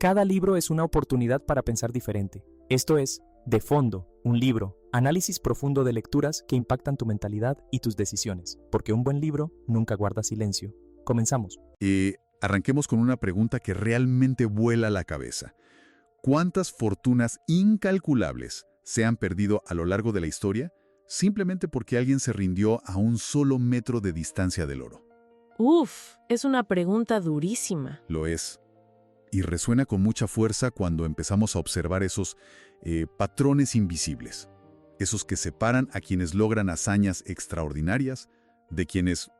Cada libro es una oportunidad para pensar diferente. Esto es De Fondo, un libro, análisis profundo de lecturas que impactan tu mentalidad y tus decisiones, porque un buen libro nunca guarda silencio. Comenzamos. Arranquemos con una pregunta que realmente vuela la cabeza. ¿Cuántas fortunas incalculables se han perdido a lo largo de la historia simplemente porque alguien se rindió a un solo metro de distancia del oro? Es una pregunta durísima. Lo es. Y resuena con mucha fuerza cuando empezamos a observar esos patrones invisibles. Esos que separan a quienes logran hazañas extraordinarias de quienes,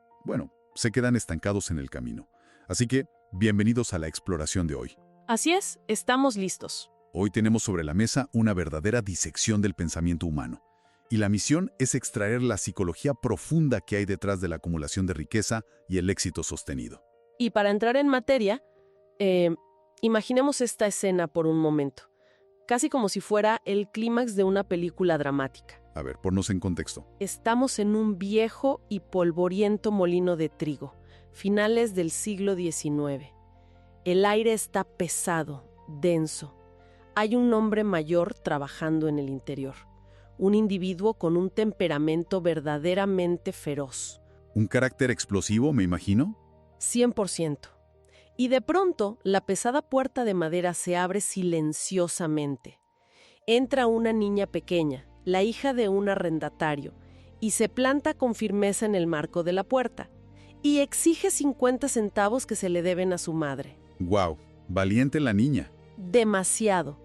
se quedan estancados en el camino. Así que, bienvenidos a la exploración de hoy. Así es, estamos listos. Hoy tenemos sobre la mesa una verdadera disección del pensamiento humano. Y la misión es extraer la psicología profunda que hay detrás de la acumulación de riqueza y el éxito sostenido. Y para entrar en materia, imaginemos esta escena por un momento, casi como si fuera el clímax de una película dramática. A ver, ponnos en contexto. Estamos en un viejo y polvoriento molino de trigo, finales del siglo XIX. El aire está pesado, denso. Hay un hombre mayor trabajando en el interior. Un individuo con un temperamento verdaderamente feroz. ¿Un carácter explosivo, me imagino? 100%. Y de pronto, la pesada puerta de madera se abre silenciosamente. Entra una niña pequeña, la hija de un arrendatario, y se planta con firmeza en el marco de la puerta, y exige 50 centavos que se le deben a su madre. ¡Guau! Valiente la niña. Demasiado.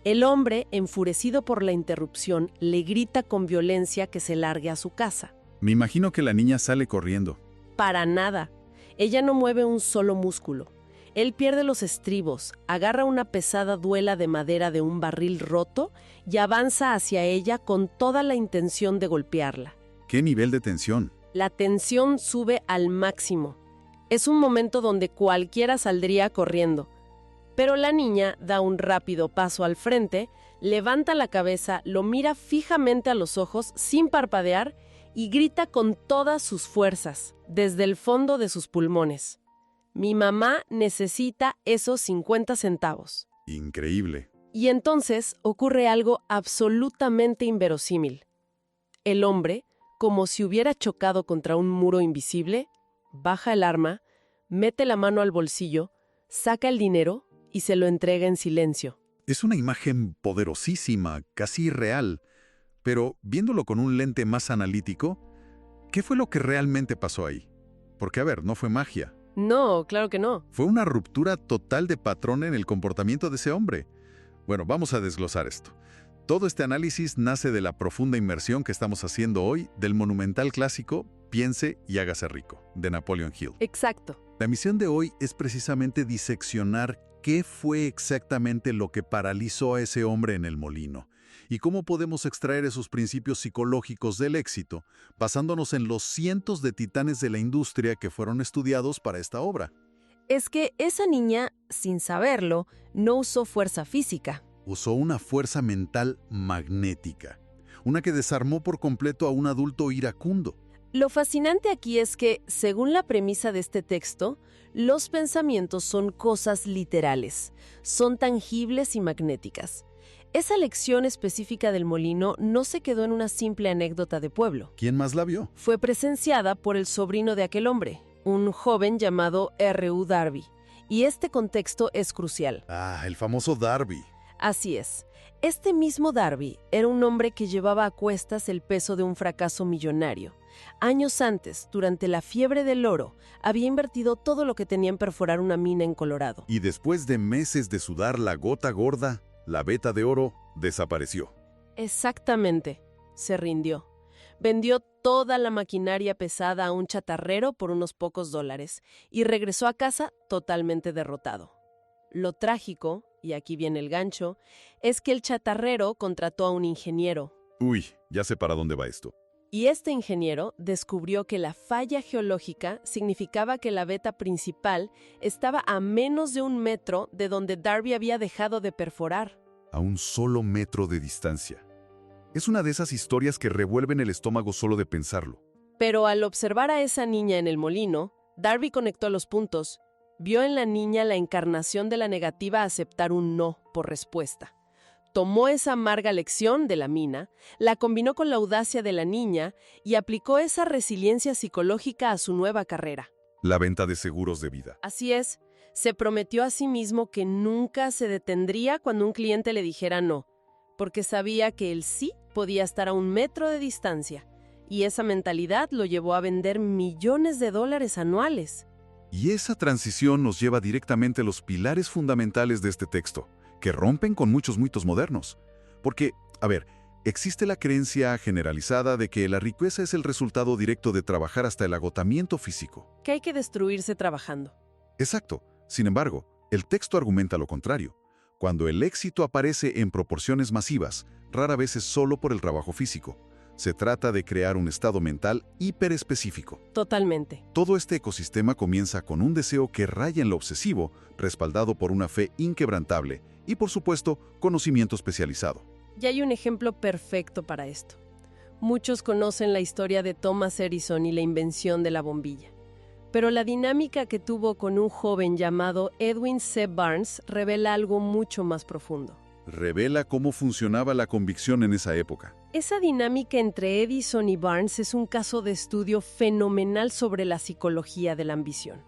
El hombre, enfurecido por la interrupción, le grita con violencia que se largue a su casa. Me imagino que la niña sale corriendo. Para nada. Ella no mueve un solo músculo. Él pierde los estribos, agarra una pesada duela de madera de un barril roto y avanza hacia ella con toda la intención de golpearla. ¿Qué nivel de tensión? La tensión sube al máximo. Es un momento donde cualquiera saldría corriendo. Pero la niña da un rápido paso al frente, levanta la cabeza, lo mira fijamente a los ojos sin parpadear y grita con todas sus fuerzas, desde el fondo de sus pulmones. Mi mamá necesita esos 50 centavos. Increíble. Y entonces ocurre algo absolutamente inverosímil. El hombre, como si hubiera chocado contra un muro invisible, baja el arma, mete la mano al bolsillo, saca el dinero y se lo entrega en silencio. Es una imagen poderosísima, casi irreal. Pero, viéndolo con un lente más analítico, ¿qué fue lo que realmente pasó ahí? Porque, no fue magia. No, claro que no. Fue una ruptura total de patrón en el comportamiento de ese hombre. Vamos a desglosar esto. Todo este análisis nace de la profunda inmersión que estamos haciendo hoy del monumental clásico Piense y hágase rico, de Napoleon Hill. Exacto. La misión de hoy es precisamente diseccionar qué fue exactamente lo que paralizó a ese hombre en el molino y cómo podemos extraer esos principios psicológicos del éxito basándonos en los cientos de titanes de la industria que fueron estudiados para esta obra. Es que esa niña, sin saberlo, no usó fuerza física. Usó una fuerza mental magnética, una que desarmó por completo a un adulto iracundo. Lo fascinante aquí es que, según la premisa de este texto, los pensamientos son cosas literales, son tangibles y magnéticas. Esa lección específica del molino no se quedó en una simple anécdota de pueblo. ¿Quién más la vio? Fue presenciada por el sobrino de aquel hombre, un joven llamado R.U. Darby, y este contexto es crucial. El famoso Darby. Así es. Este mismo Darby era un hombre que llevaba a cuestas el peso de un fracaso millonario. Años antes, durante la fiebre del oro, había invertido todo lo que tenía en perforar una mina en Colorado. Y después de meses de sudar la gota gorda, la veta de oro desapareció. Exactamente. Se rindió. Vendió toda la maquinaria pesada a un chatarrero por unos pocos dólares y regresó a casa totalmente derrotado. Lo trágico, y aquí viene el gancho, es que el chatarrero contrató a un ingeniero. Ya sé para dónde va esto. Y este ingeniero descubrió que la falla geológica significaba que la veta principal estaba a menos de 1 metro de donde Darby había dejado de perforar. A un solo metro de distancia. Es una de esas historias que revuelven el estómago solo de pensarlo. Pero al observar a esa niña en el molino, Darby conectó los puntos Vio en la niña la encarnación de la negativa a aceptar un no por respuesta. Tomó esa amarga lección de la mina, la combinó con la audacia de la niña y aplicó esa resiliencia psicológica a su nueva carrera. La venta de seguros de vida. Así es, se prometió a sí mismo que nunca se detendría cuando un cliente le dijera no, porque sabía que el sí podía estar a 1 metro de distancia, y esa mentalidad lo llevó a vender millones de dólares anuales. Y esa transición nos lleva directamente a los pilares fundamentales de este texto, que rompen con muchos mitos modernos. Porque, existe la creencia generalizada de que la riqueza es el resultado directo de trabajar hasta el agotamiento físico. Que hay que destruirse trabajando. Exacto. Sin embargo, el texto argumenta lo contrario. Cuando el éxito aparece en proporciones masivas, rara vez es solo por el trabajo físico. Se trata de crear un estado mental hiperespecífico. Totalmente. Todo este ecosistema comienza con un deseo que raya en lo obsesivo, respaldado por una fe inquebrantable y, por supuesto, conocimiento especializado. Y hay un ejemplo perfecto para esto. Muchos conocen la historia de Thomas Edison y la invención de la bombilla. Pero la dinámica que tuvo con un joven llamado Edwin C. Barnes revela algo mucho más profundo. Revela cómo funcionaba la convicción en esa época. Esa dinámica entre Edison y Barnes es un caso de estudio fenomenal sobre la psicología de la ambición.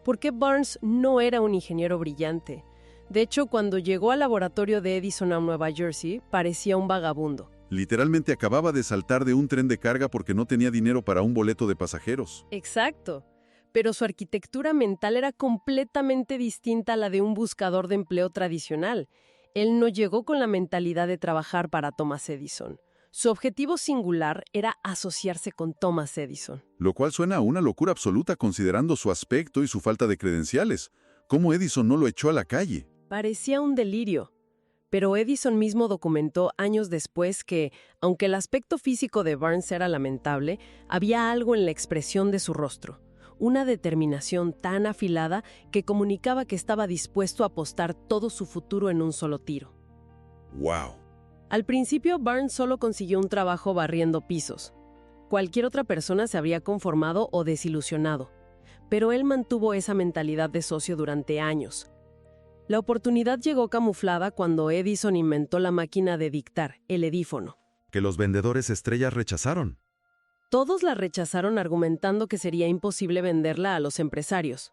Porque Barnes no era un ingeniero brillante. De hecho, cuando llegó al laboratorio de Edison a Nueva Jersey, parecía un vagabundo. Literalmente acababa de saltar de un tren de carga porque no tenía dinero para un boleto de pasajeros. Exacto. Pero su arquitectura mental era completamente distinta a la de un buscador de empleo tradicional. Él no llegó con la mentalidad de trabajar para Thomas Edison. Su objetivo singular era asociarse con Thomas Edison. Lo cual suena a una locura absoluta considerando su aspecto y su falta de credenciales. ¿Cómo Edison no lo echó a la calle? Parecía un delirio. Pero Edison mismo documentó años después que, aunque el aspecto físico de Barnes era lamentable, había algo en la expresión de su rostro. Una determinación tan afilada que comunicaba que estaba dispuesto a apostar todo su futuro en un solo tiro. ¡Wow! Al principio, Barnes solo consiguió un trabajo barriendo pisos. Cualquier otra persona se habría conformado o desilusionado. Pero él mantuvo esa mentalidad de socio durante años. La oportunidad llegó camuflada cuando Edison inventó la máquina de dictar, el edífono. Que los vendedores estrellas rechazaron. Todos la rechazaron argumentando que sería imposible venderla a los empresarios.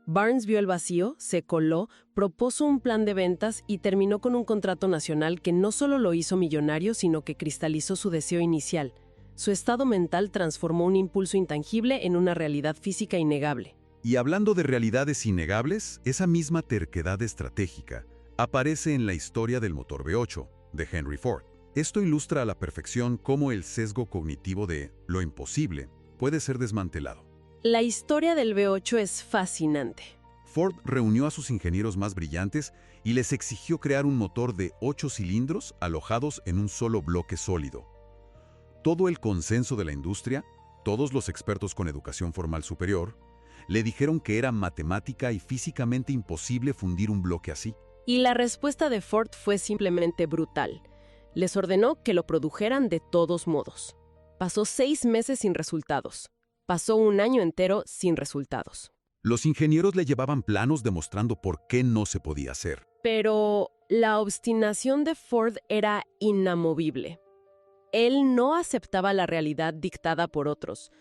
Barnes vio el vacío, se coló, propuso un plan de ventas y terminó con un contrato nacional que no solo lo hizo millonario, sino que cristalizó su deseo inicial. Su estado mental transformó un impulso intangible en una realidad física innegable. Y hablando de realidades innegables, esa misma terquedad estratégica aparece en la historia del motor V8, de Henry Ford. Esto ilustra a la perfección cómo el sesgo cognitivo de lo imposible puede ser desmantelado. La historia del V8 es fascinante. Ford reunió a sus ingenieros más brillantes y les exigió crear un motor de 8 cilindros alojados en un solo bloque sólido. Todo el consenso de la industria, todos los expertos con educación formal superior, le dijeron que era matemática y físicamente imposible fundir un bloque así. Y la respuesta de Ford fue simplemente brutal. Les ordenó que lo produjeran de todos modos. Pasó 6 meses sin resultados. Pasó 1 año entero sin resultados. Los ingenieros le llevaban planos demostrando por qué no se podía hacer. Pero la obstinación de Ford era inamovible. Él no aceptaba la realidad dictada por otros.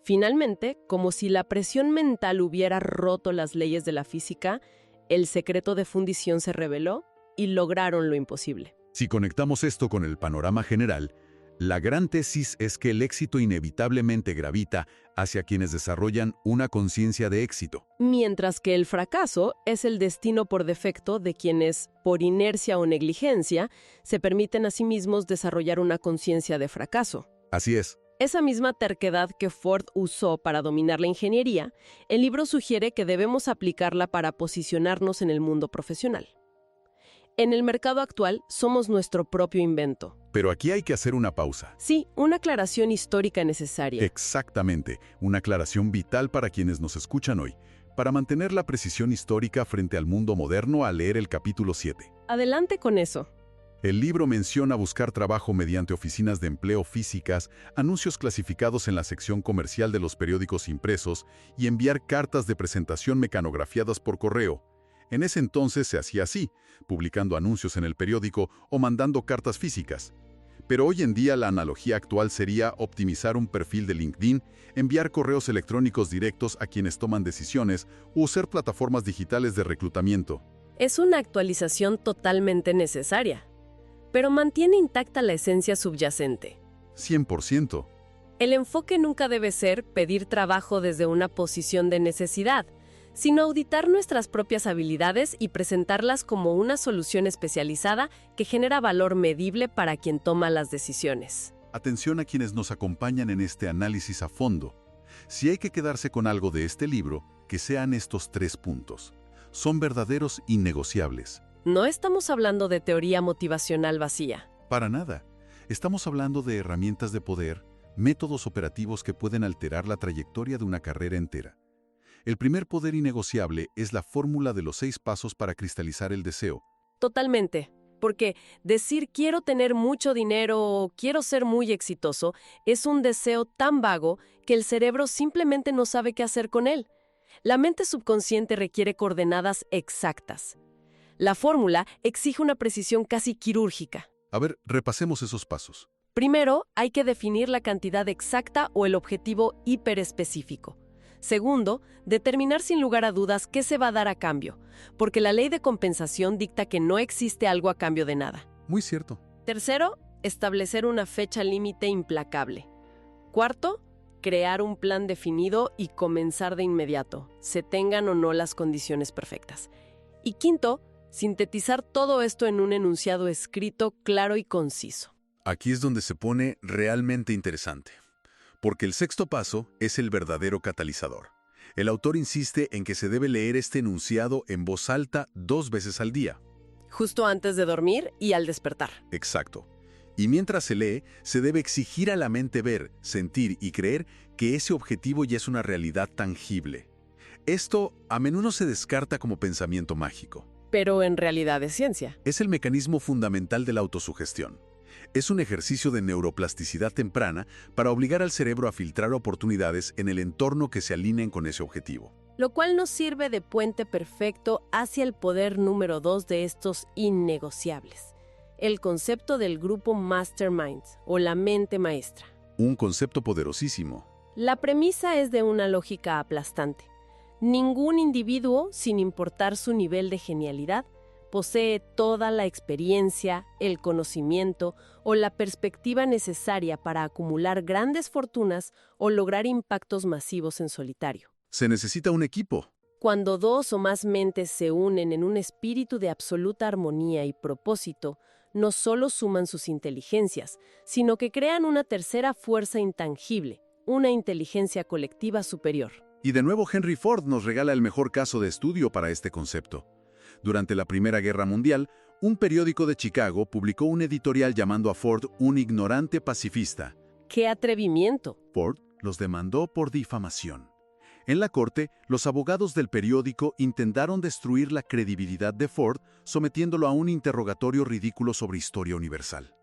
Finalmente, como si la presión mental hubiera roto las leyes de la física, el secreto de fundición se reveló y lograron lo imposible. Si conectamos esto con el panorama general, la gran tesis es que el éxito inevitablemente gravita hacia quienes desarrollan una conciencia de éxito. Mientras que el fracaso es el destino por defecto de quienes, por inercia o negligencia, se permiten a sí mismos desarrollar una conciencia de fracaso. Así es. Esa misma terquedad que Ford usó para dominar la ingeniería, el libro sugiere que debemos aplicarla para posicionarnos en el mundo profesional. En el mercado actual, somos nuestro propio invento. Pero aquí hay que hacer una pausa. Sí, una aclaración histórica necesaria. Exactamente, una aclaración vital para quienes nos escuchan hoy, para mantener la precisión histórica frente al mundo moderno al leer el capítulo 7. Adelante con eso. El libro menciona buscar trabajo mediante oficinas de empleo físicas, anuncios clasificados en la sección comercial de los periódicos impresos y enviar cartas de presentación mecanografiadas por correo. En ese entonces se hacía así, publicando anuncios en el periódico o mandando cartas físicas. Pero hoy en día la analogía actual sería optimizar un perfil de LinkedIn, enviar correos electrónicos directos a quienes toman decisiones o usar plataformas digitales de reclutamiento. Es una actualización totalmente necesaria, pero mantiene intacta la esencia subyacente. 100%. El enfoque nunca debe ser pedir trabajo desde una posición de necesidad, sino auditar nuestras propias habilidades y presentarlas como una solución especializada que genera valor medible para quien toma las decisiones. Atención a quienes nos acompañan en este análisis a fondo. Si hay que quedarse con algo de este libro, que sean estos 3 puntos. Son verdaderos innegociables. No estamos hablando de teoría motivacional vacía. Para nada. Estamos hablando de herramientas de poder, métodos operativos que pueden alterar la trayectoria de una carrera entera. El primer poder innegociable es la fórmula de los 6 pasos para cristalizar el deseo. Totalmente. Porque decir quiero tener mucho dinero o quiero ser muy exitoso es un deseo tan vago que el cerebro simplemente no sabe qué hacer con él. La mente subconsciente requiere coordenadas exactas. La fórmula exige una precisión casi quirúrgica. A ver, repasemos esos pasos. Primero, hay que definir la cantidad exacta o el objetivo hiperespecífico. Segundo, determinar sin lugar a dudas qué se va a dar a cambio, porque la ley de compensación dicta que no existe algo a cambio de nada. Muy cierto. Tercero, establecer una fecha límite implacable. Cuarto, crear un plan definido y comenzar de inmediato, se tengan o no las condiciones perfectas. Y quinto, sintetizar todo esto en un enunciado escrito, claro y conciso. Aquí es donde se pone realmente interesante. Porque el 6º paso es el verdadero catalizador. El autor insiste en que se debe leer este enunciado en voz alta 2 veces al día. Justo antes de dormir y al despertar. Exacto. Y mientras se lee, se debe exigir a la mente ver, sentir y creer que ese objetivo ya es una realidad tangible. Esto a menudo se descarta como pensamiento mágico. Pero en realidad es ciencia. Es el mecanismo fundamental de la autosugestión. Es un ejercicio de neuroplasticidad temprana para obligar al cerebro a filtrar oportunidades en el entorno que se alineen con ese objetivo. Lo cual nos sirve de puente perfecto hacia el poder número 2 de estos innegociables. El concepto del grupo Mastermind o la mente maestra. Un concepto poderosísimo. La premisa es de una lógica aplastante. Ningún individuo, sin importar su nivel de genialidad, posee toda la experiencia, el conocimiento o la perspectiva necesaria para acumular grandes fortunas o lograr impactos masivos en solitario. Se necesita un equipo. Cuando 2 o más mentes se unen en un espíritu de absoluta armonía y propósito, no solo suman sus inteligencias, sino que crean una tercera fuerza intangible, una inteligencia colectiva superior. Y de nuevo Henry Ford nos regala el mejor caso de estudio para este concepto. Durante la Primera Guerra Mundial, un periódico de Chicago publicó un editorial llamando a Ford un ignorante pacifista. ¡Qué atrevimiento! Ford los demandó por difamación. En la corte, los abogados del periódico intentaron destruir la credibilidad de Ford, sometiéndolo a un interrogatorio ridículo sobre historia universal.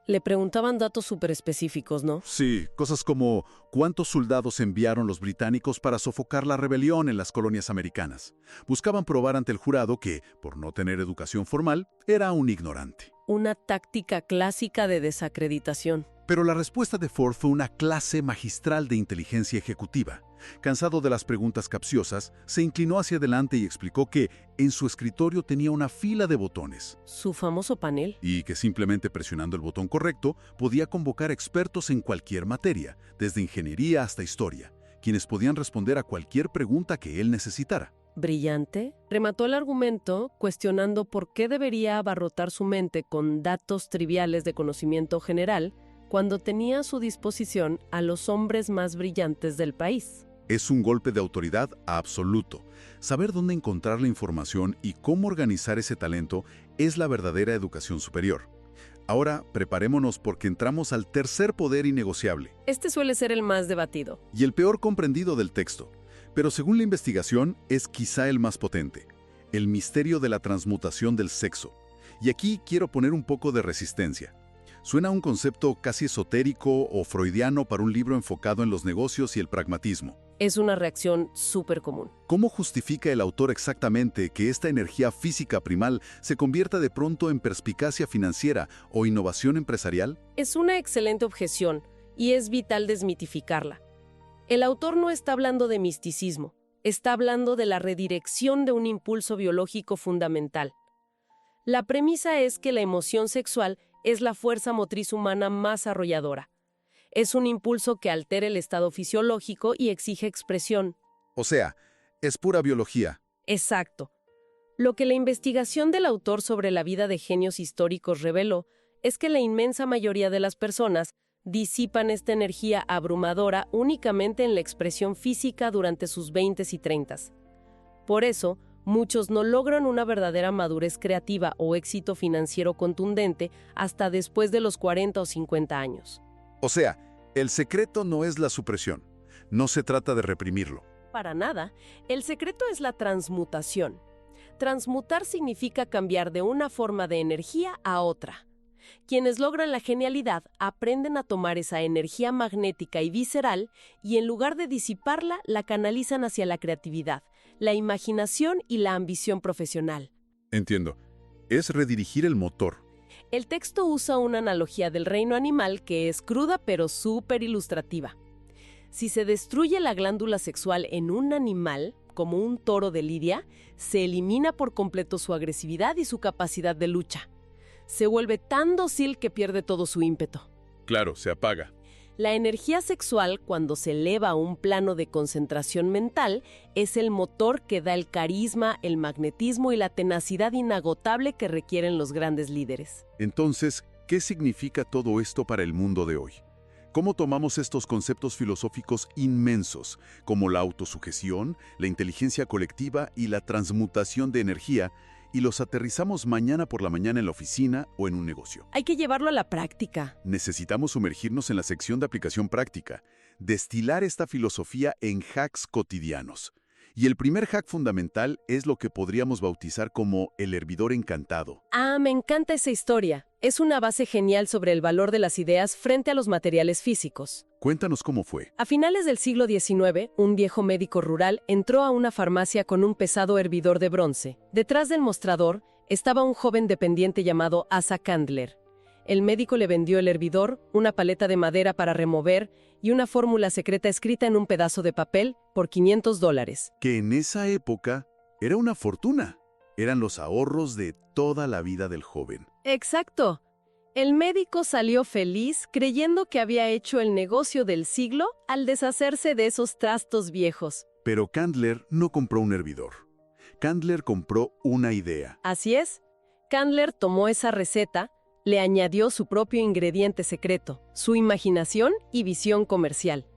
Le preguntaban datos súper específicos, ¿no? Sí, cosas como ¿cuántos soldados enviaron los británicos para sofocar la rebelión en las colonias americanas? Buscaban probar ante el jurado que, por no tener educación formal, era un ignorante. Una táctica clásica de desacreditación. Pero la respuesta de Ford fue una clase magistral de inteligencia ejecutiva. Cansado de las preguntas capciosas, se inclinó hacia adelante y explicó que en su escritorio tenía una fila de botones. Su famoso panel. Y que simplemente presionando el botón correcto podía convocar expertos en cualquier materia, desde ingeniería hasta historia, quienes podían responder a cualquier pregunta que él necesitara. Brillante, remató el argumento cuestionando por qué debería abarrotar su mente con datos triviales de conocimiento general cuando tenía a su disposición a los hombres más brillantes del país. Es un golpe de autoridad absoluto. Saber dónde encontrar la información y cómo organizar ese talento es la verdadera educación superior. Ahora, preparémonos porque entramos al tercer poder innegociable. Este suele ser el más debatido. Y el peor comprendido del texto. Pero según la investigación, es quizá el más potente. El misterio de la transmutación del sexo. Y aquí quiero poner un poco de resistencia. Suena a un concepto casi esotérico o freudiano para un libro enfocado en los negocios y el pragmatismo. Es una reacción súper común. ¿Cómo justifica el autor exactamente que esta energía física primal se convierta de pronto en perspicacia financiera o innovación empresarial? Es una excelente objeción y es vital desmitificarla. El autor no está hablando de misticismo, está hablando de la redirección de un impulso biológico fundamental. La premisa es que la emoción sexual es la fuerza motriz humana más arrolladora. Es un impulso que altera el estado fisiológico y exige expresión. O sea, es pura biología. Exacto. Lo que la investigación del autor sobre la vida de genios históricos reveló es que la inmensa mayoría de las personas disipan esta energía abrumadora únicamente en la expresión física durante sus 20s y 30s. Por eso, muchos no logran una verdadera madurez creativa o éxito financiero contundente hasta después de los 40 o 50 años. O sea, el secreto no es la supresión. No se trata de reprimirlo. Para nada, el secreto es la transmutación. Transmutar significa cambiar de una forma de energía a otra. Quienes logran la genialidad aprenden a tomar esa energía magnética y visceral y en lugar de disiparla, la canalizan hacia la creatividad, la imaginación y la ambición profesional. Entiendo. Es redirigir el motor. El texto usa una analogía del reino animal que es cruda pero súper ilustrativa. Si se destruye la glándula sexual en un animal, como un toro de lidia, se elimina por completo su agresividad y su capacidad de lucha. Se vuelve tan dócil que pierde todo su ímpetu. Claro, se apaga. La energía sexual, cuando se eleva a un plano de concentración mental, es el motor que da el carisma, el magnetismo y la tenacidad inagotable que requieren los grandes líderes. Entonces, ¿qué significa todo esto para el mundo de hoy? ¿Cómo tomamos estos conceptos filosóficos inmensos, como la autosugestión, la inteligencia colectiva y la transmutación de energía, y los aterrizamos mañana por la mañana en la oficina o en un negocio? Hay que llevarlo a la práctica. Necesitamos sumergirnos en la sección de aplicación práctica, destilar esta filosofía en hacks cotidianos. Y el primer hack fundamental es lo que podríamos bautizar como el hervidor encantado. Ah, me encanta esa historia. Es una base genial sobre el valor de las ideas frente a los materiales físicos. Cuéntanos cómo fue. A finales del siglo XIX, un viejo médico rural entró a una farmacia con un pesado hervidor de bronce. Detrás del mostrador estaba un joven dependiente llamado Asa Candler. El médico le vendió el hervidor, una paleta de madera para remover y una fórmula secreta escrita en un pedazo de papel por $500. Que en esa época era una fortuna. Eran los ahorros de toda la vida del joven. Exacto. El médico salió feliz creyendo que había hecho el negocio del siglo al deshacerse de esos trastos viejos. Pero Candler no compró un hervidor. Candler compró una idea. Así es. Candler tomó esa receta, le añadió su propio ingrediente secreto, su imaginación y visión comercial.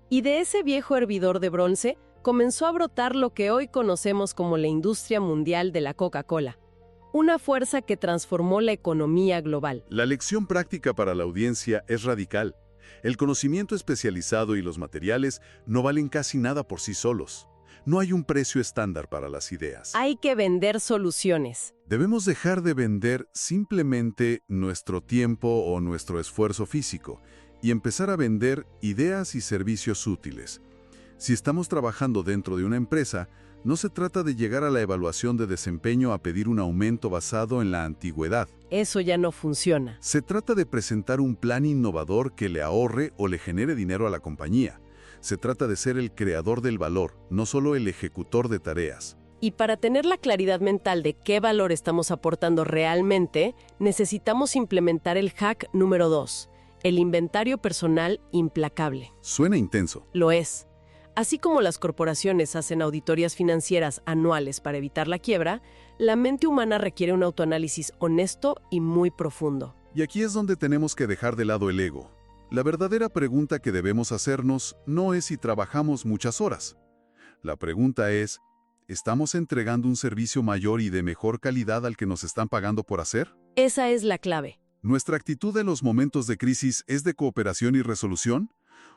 Y de ese viejo hervidor de bronce comenzó a brotar lo que hoy conocemos como la industria mundial de la Coca-Cola. Una fuerza que transformó la economía global. La lección práctica para la audiencia es radical. El conocimiento especializado y los materiales no valen casi nada por sí solos. No hay un precio estándar para las ideas. Hay que vender soluciones. Debemos dejar de vender simplemente nuestro tiempo o nuestro esfuerzo físico y empezar a vender ideas y servicios útiles. Si estamos trabajando dentro de una empresa, no se trata de llegar a la evaluación de desempeño a pedir un aumento basado en la antigüedad. Eso ya no funciona. Se trata de presentar un plan innovador que le ahorre o le genere dinero a la compañía. Se trata de ser el creador del valor, no solo el ejecutor de tareas. Y para tener la claridad mental de qué valor estamos aportando realmente, necesitamos implementar el hack número 2, el inventario personal implacable. Suena intenso. Lo es. Así como las corporaciones hacen auditorías financieras anuales para evitar la quiebra, la mente humana requiere un autoanálisis honesto y muy profundo. Y aquí es donde tenemos que dejar de lado el ego. La verdadera pregunta que debemos hacernos no es si trabajamos muchas horas. La pregunta es, ¿estamos entregando un servicio mayor y de mejor calidad al que nos están pagando por hacer? Esa es la clave. ¿Nuestra actitud en los momentos de crisis es de cooperación y resolución?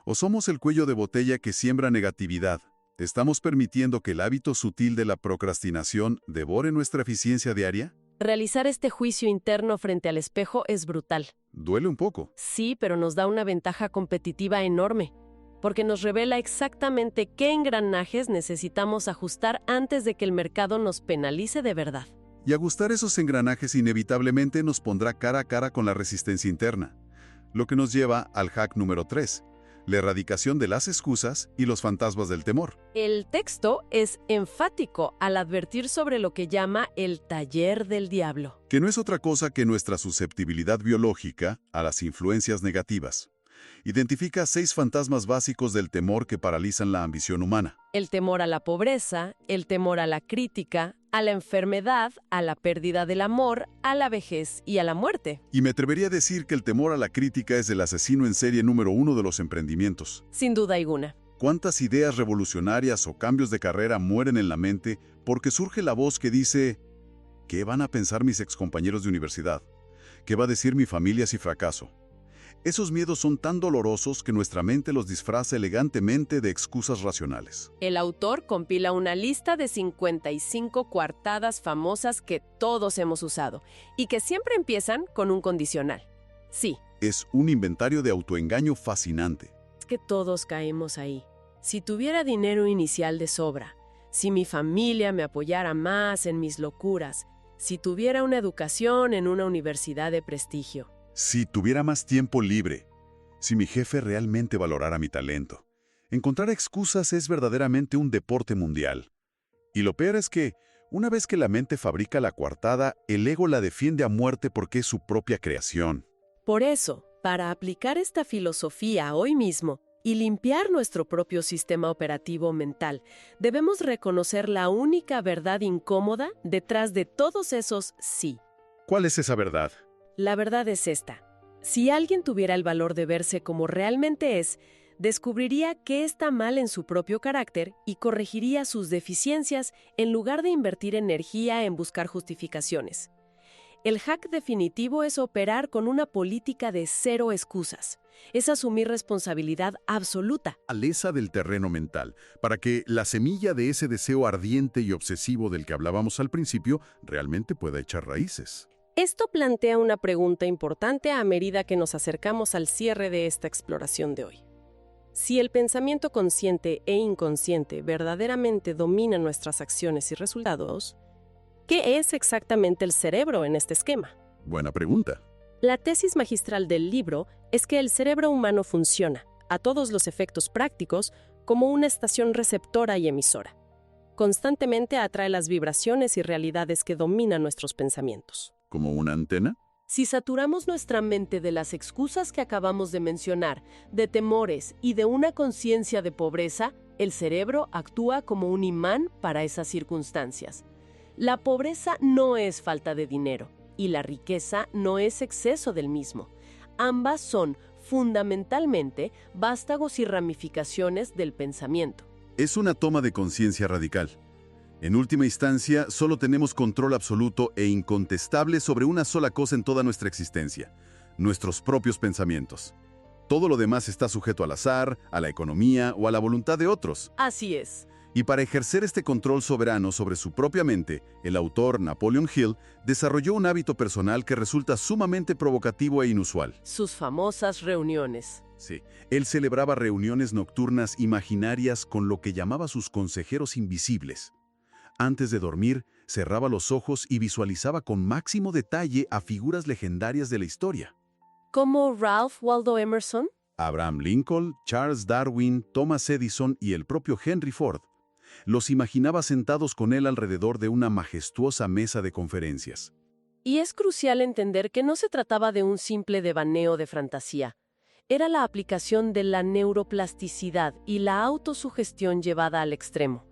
¿O somos el cuello de botella que siembra negatividad? ¿Estamos permitiendo que el hábito sutil de la procrastinación devore nuestra eficiencia diaria? Realizar este juicio interno frente al espejo es brutal. Duele un poco. Sí, pero nos da una ventaja competitiva enorme, porque nos revela exactamente qué engranajes necesitamos ajustar antes de que el mercado nos penalice de verdad. Y ajustar esos engranajes inevitablemente nos pondrá cara a cara con la resistencia interna, lo que nos lleva al hack número 3, la erradicación de las excusas y los fantasmas del temor. El texto es enfático al advertir sobre lo que llama el taller del diablo. Que no es otra cosa que nuestra susceptibilidad biológica a las influencias negativas. Identifica 6 fantasmas básicos del temor que paralizan la ambición humana. El temor a la pobreza, el temor a la crítica, a la enfermedad, a la pérdida del amor, a la vejez y a la muerte. Y me atrevería a decir que el temor a la crítica es el asesino en serie número 1 de los emprendimientos. Sin duda alguna. ¿Cuántas ideas revolucionarias o cambios de carrera mueren en la mente porque surge la voz que dice: ¿qué van a pensar mis excompañeros de universidad? ¿Qué va a decir mi familia si fracaso? Esos miedos son tan dolorosos que nuestra mente los disfraza elegantemente de excusas racionales. El autor compila una lista de 55 coartadas famosas que todos hemos usado y que siempre empiezan con un condicional. Sí. Es un inventario de autoengaño fascinante. Es que todos caemos ahí. Si tuviera dinero inicial de sobra, si mi familia me apoyara más en mis locuras, si tuviera una educación en una universidad de prestigio. Si tuviera más tiempo libre, si mi jefe realmente valorara mi talento. Encontrar excusas es verdaderamente un deporte mundial. Y lo peor es que, una vez que la mente fabrica la coartada, el ego la defiende a muerte porque es su propia creación. Por eso, para aplicar esta filosofía hoy mismo y limpiar nuestro propio sistema operativo mental, debemos reconocer la única verdad incómoda detrás de todos esos sí. ¿Cuál es esa verdad? La verdad es esta. Si alguien tuviera el valor de verse como realmente es, descubriría qué está mal en su propio carácter y corregiría sus deficiencias en lugar de invertir energía en buscar justificaciones. El hack definitivo es operar con una política de cero excusas. Es asumir responsabilidad absoluta. Aleza del terreno mental, para que la semilla de ese deseo ardiente y obsesivo del que hablábamos al principio realmente pueda echar raíces. Esto plantea una pregunta importante a medida que nos acercamos al cierre de esta exploración de hoy. Si el pensamiento consciente e inconsciente verdaderamente dominan nuestras acciones y resultados, ¿qué es exactamente el cerebro en este esquema? Buena pregunta. La tesis magistral del libro es que el cerebro humano funciona, a todos los efectos prácticos, como una estación receptora y emisora. Constantemente atrae las vibraciones y realidades que dominan nuestros pensamientos. ¿Como una antena? Si saturamos nuestra mente de las excusas que acabamos de mencionar, de temores y de una conciencia de pobreza, el cerebro actúa como un imán para esas circunstancias. La pobreza no es falta de dinero y la riqueza no es exceso del mismo. Ambas son, fundamentalmente, vástagos y ramificaciones del pensamiento. Es una toma de conciencia radical. En última instancia, solo tenemos control absoluto e incontestable sobre una sola cosa en toda nuestra existencia: nuestros propios pensamientos. Todo lo demás está sujeto al azar, a la economía o a la voluntad de otros. Así es. Y para ejercer este control soberano sobre su propia mente, el autor Napoleon Hill desarrolló un hábito personal que resulta sumamente provocativo e inusual. Sus famosas reuniones. Sí, él celebraba reuniones nocturnas imaginarias con lo que llamaba sus consejeros invisibles. Antes de dormir, cerraba los ojos y visualizaba con máximo detalle a figuras legendarias de la historia. ¿Como Ralph Waldo Emerson? Abraham Lincoln, Charles Darwin, Thomas Edison y el propio Henry Ford. Los imaginaba sentados con él alrededor de una majestuosa mesa de conferencias. Y es crucial entender que no se trataba de un simple devaneo de fantasía. Era la aplicación de la neuroplasticidad y la autosugestión llevada al extremo.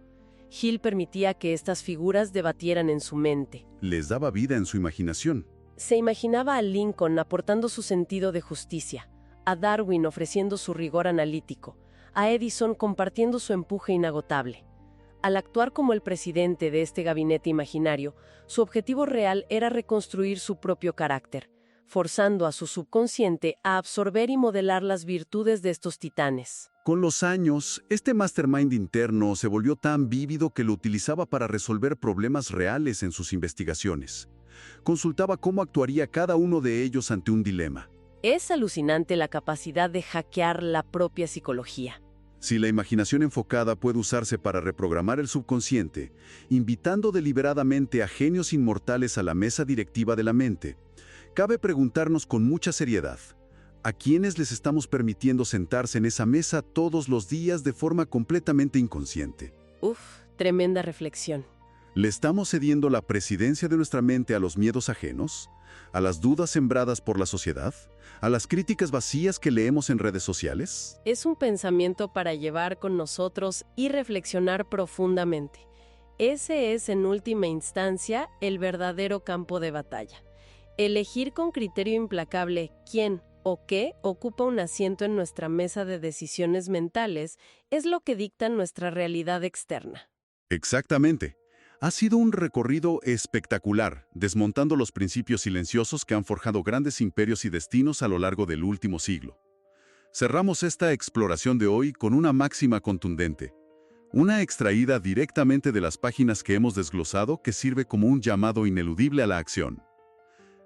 Hill permitía que estas figuras debatieran en su mente. Les daba vida en su imaginación. Se imaginaba a Lincoln aportando su sentido de justicia, a Darwin ofreciendo su rigor analítico, a Edison compartiendo su empuje inagotable. Al actuar como el presidente de este gabinete imaginario, su objetivo real era reconstruir su propio carácter, forzando a su subconsciente a absorber y modelar las virtudes de estos titanes. Con los años, este mastermind interno se volvió tan vívido que lo utilizaba para resolver problemas reales en sus investigaciones. Consultaba cómo actuaría cada uno de ellos ante un dilema. Es alucinante la capacidad de hackear la propia psicología. Si la imaginación enfocada puede usarse para reprogramar el subconsciente, invitando deliberadamente a genios inmortales a la mesa directiva de la mente, cabe preguntarnos con mucha seriedad, ¿a quiénes les estamos permitiendo sentarse en esa mesa todos los días de forma completamente inconsciente? Uf, tremenda reflexión. ¿Le estamos cediendo la presidencia de nuestra mente a los miedos ajenos? ¿A las dudas sembradas por la sociedad? ¿A las críticas vacías que leemos en redes sociales? Es un pensamiento para llevar con nosotros y reflexionar profundamente. Ese es, en última instancia, el verdadero campo de batalla. Elegir con criterio implacable quién o qué ocupa un asiento en nuestra mesa de decisiones mentales es lo que dicta nuestra realidad externa. Exactamente. Ha sido un recorrido espectacular, desmontando los principios silenciosos que han forjado grandes imperios y destinos a lo largo del último siglo. Cerramos esta exploración de hoy con una máxima contundente, una extraída directamente de las páginas que hemos desglosado que sirve como un llamado ineludible a la acción.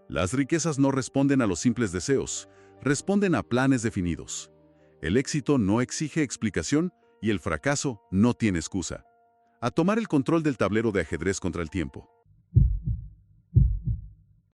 Las riquezas no responden a los simples deseos, responden a planes definidos. El éxito no exige explicación y el fracaso no tiene excusa. A tomar el control del tablero de ajedrez contra el tiempo.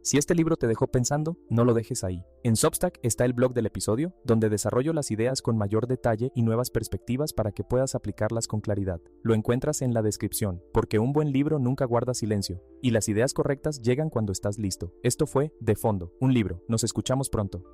Si este libro te dejó pensando, no lo dejes ahí. En Substack está el blog del episodio, donde desarrollo las ideas con mayor detalle y nuevas perspectivas para que puedas aplicarlas con claridad. Lo encuentras en la descripción, porque un buen libro nunca guarda silencio, y las ideas correctas llegan cuando estás listo. Esto fue De Fondo, un libro. Nos escuchamos pronto.